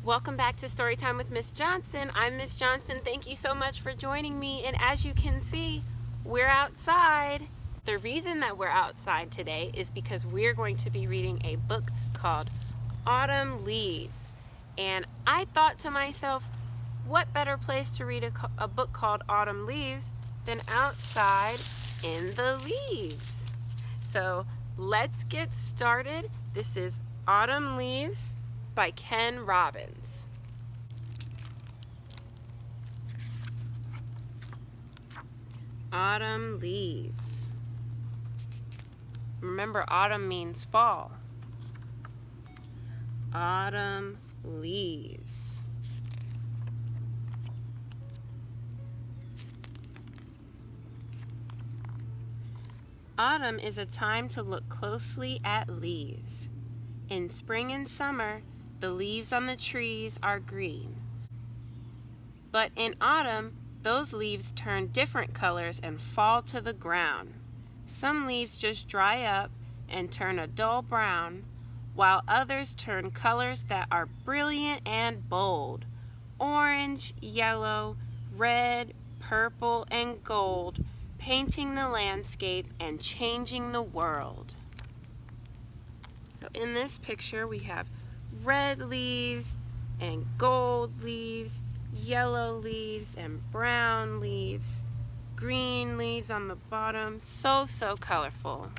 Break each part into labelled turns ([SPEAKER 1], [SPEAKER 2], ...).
[SPEAKER 1] Welcome back to Storytime with Miss Johnson. I'm Miss Johnson. Thank you so much for joining me. And as you can see, we're outside. The reason that we're outside today is because we're going to be reading a book called Autumn Leaves. And I thought to myself, what better place to read a book called Autumn Leaves than outside in the leaves? So let's get started. This is Autumn Leaves by Robbins. Autumn leaves. Remember, autumn means fall. Autumn leaves. Autumn is a time to look closely at leaves. In spring and summer, the leaves on the trees are green. But in autumn, those leaves turn different colors and fall to the ground. Some leaves just dry up and turn a dull brown, while others turn colors that are brilliant and bold. Orange, yellow, red, purple, and gold, painting the landscape and changing the world. So in this picture, we have red leaves and gold leaves, yellow leaves and brown leaves, green leaves on the bottom. So colorful.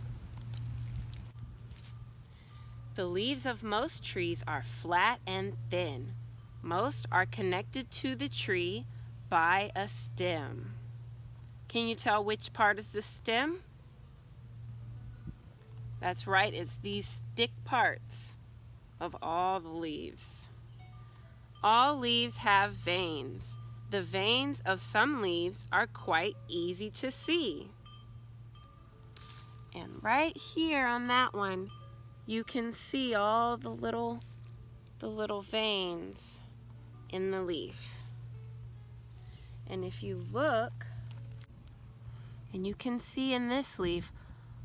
[SPEAKER 1] The leaves of most trees are flat and thin. Most are connected to the tree by a stem. Can you tell which part is the stem? That's right, it's these stick parts of all the leaves. All leaves have veins. The veins of some leaves are quite easy to see. And right here on that one, you can see all the little veins in the leaf. And if you look, and you can see in this leaf,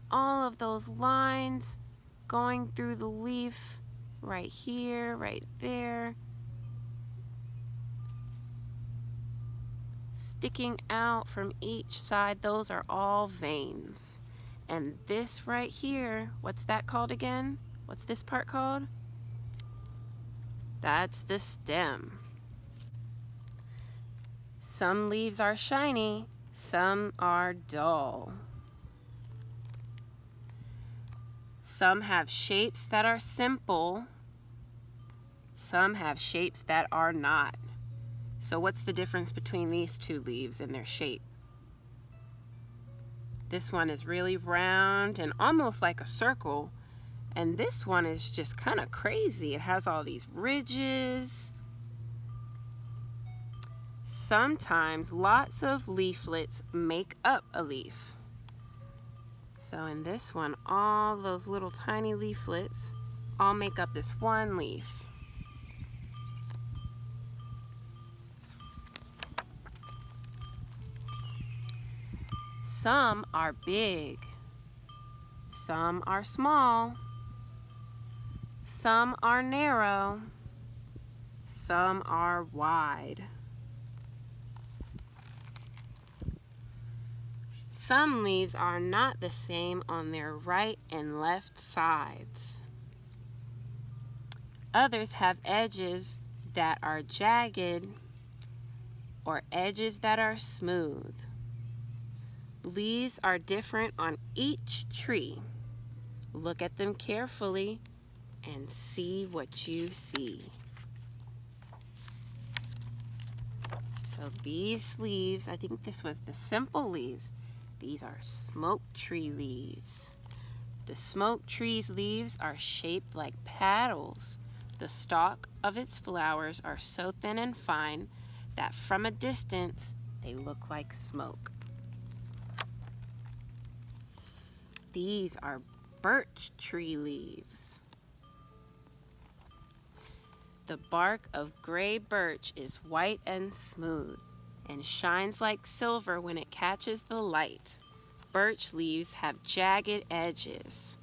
[SPEAKER 1] all of those lines going through the leaf, right here, right there, sticking out from each side. Those are all veins. And this right here, what's that called again? What's this part called? That's the stem. Some leaves are shiny, some are dull. Some have shapes that are simple. Some have shapes that are not. So what's the difference between these two leaves and their shape? This one is really round and almost like a circle. And this one is just kind of crazy. It has all these ridges. Sometimes lots of leaflets make up a leaf. So in this one, all those little tiny leaflets all make up this one leaf. Some are big. Some are small. Some are narrow. Some are wide. Some leaves are not the same on their right and left sides. Others have edges that are jagged or edges that are smooth. Leaves are different on each tree. Look at them carefully and see what you see. So these leaves, I think this was the simple leaves. These are smoke tree leaves. The smoke tree's leaves are shaped like paddles. The stalk of its flowers are so thin and fine that from a distance they look like smoke. These are birch tree leaves. The bark of gray birch is white and smooth and shines like silver when it catches the light. Birch leaves have jagged edges.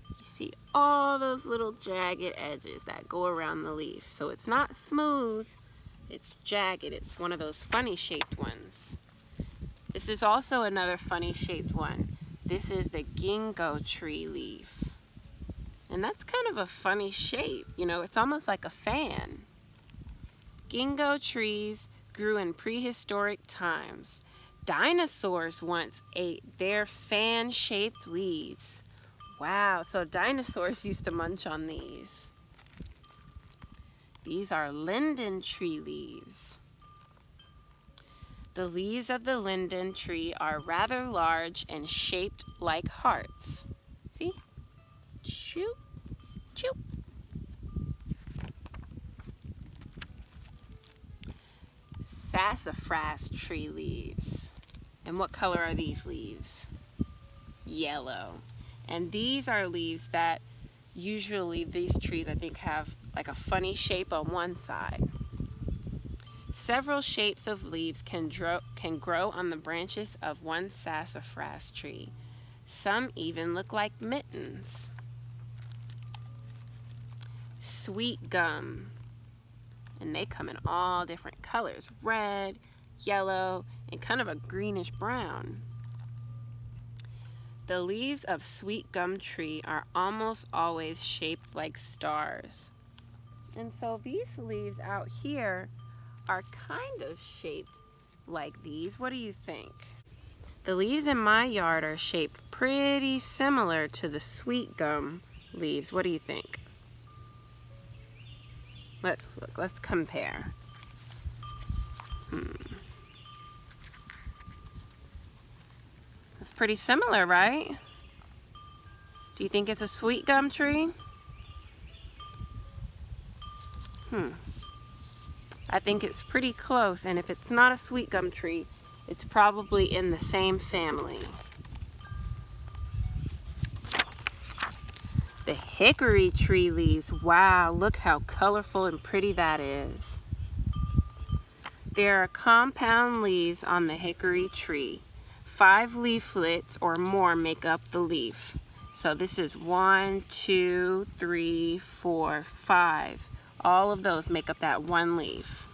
[SPEAKER 1] You see all those little jagged edges that go around the leaf. So it's not smooth, it's jagged. It's one of those funny shaped ones. This is also another funny shaped one. This is the ginkgo tree leaf. And that's kind of a funny shape. You know, it's almost like a fan. Ginkgo trees grew in prehistoric times. Dinosaurs once ate their fan-shaped leaves. Wow, so dinosaurs used to munch on these. These are linden tree leaves. The leaves of the linden tree are rather large and shaped like hearts. See? Choop, choop. Sassafras tree leaves. And what color are these leaves? Yellow. And these are leaves that usually these trees I think have like a funny shape on one side. Several shapes of leaves can grow on the branches of one sassafras tree. Some even look like mittens. Sweet gum. And they come in all different colors. Red, yellow, and kind of a greenish brown. The leaves of sweet gum tree are almost always shaped like stars. And so these leaves out here are kind of shaped like these. What do you think? The leaves in my yard are shaped pretty similar to the sweet gum leaves. What do you think? Let's look, let's compare. It's pretty similar, right? Do you think it's a sweet gum tree? I think it's pretty close, and if it's not a sweet gum tree, it's probably in the same family. The hickory tree leaves. Wow, look how colorful and pretty that is. There are compound leaves on the hickory tree. 5 leaflets or more make up the leaf. So this is 1, 2, 3, 4, 5. All of those make up that one leaf.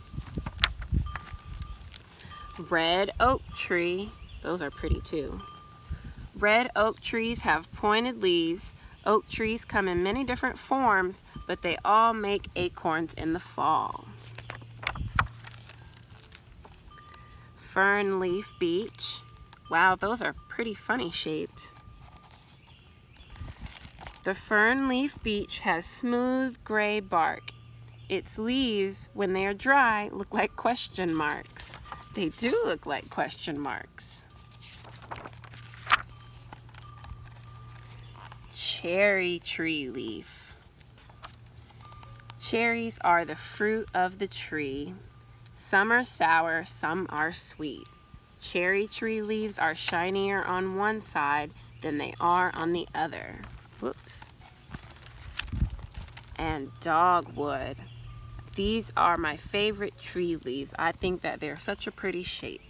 [SPEAKER 1] Red oak tree. Those are pretty too. Red oak trees have pointed leaves. Oak trees come in many different forms, but they all make acorns in the fall. Fern leaf beech. Wow, those are pretty funny shaped. The fern leaf beech has smooth gray bark. Its leaves, when they are dry, look like question marks. They do look like question marks. Cherry tree leaf. Cherries are the fruit of the tree. Some are sour, some are sweet. Cherry tree leaves are shinier on one side than they are on the other. Whoops. And dogwood. These are my favorite tree leaves. I think that they're such a pretty shape.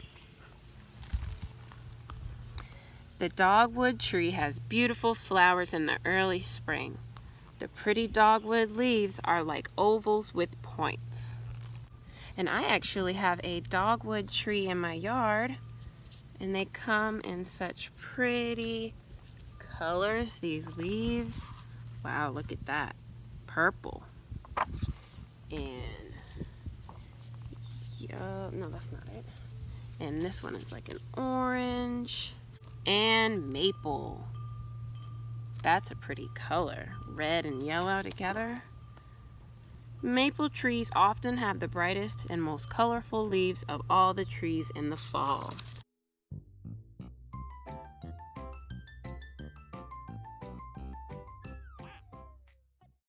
[SPEAKER 1] The dogwood tree has beautiful flowers in the early spring. The pretty dogwood leaves are like ovals with points. And I actually have a dogwood tree in my yard, and they come in such pretty colors, these leaves. Wow, look at that. Purple. And no, that's not it. And this one is like an orange. And maple. That's a pretty color. Red and yellow together. Maple trees often have the brightest and most colorful leaves of all the trees in the fall.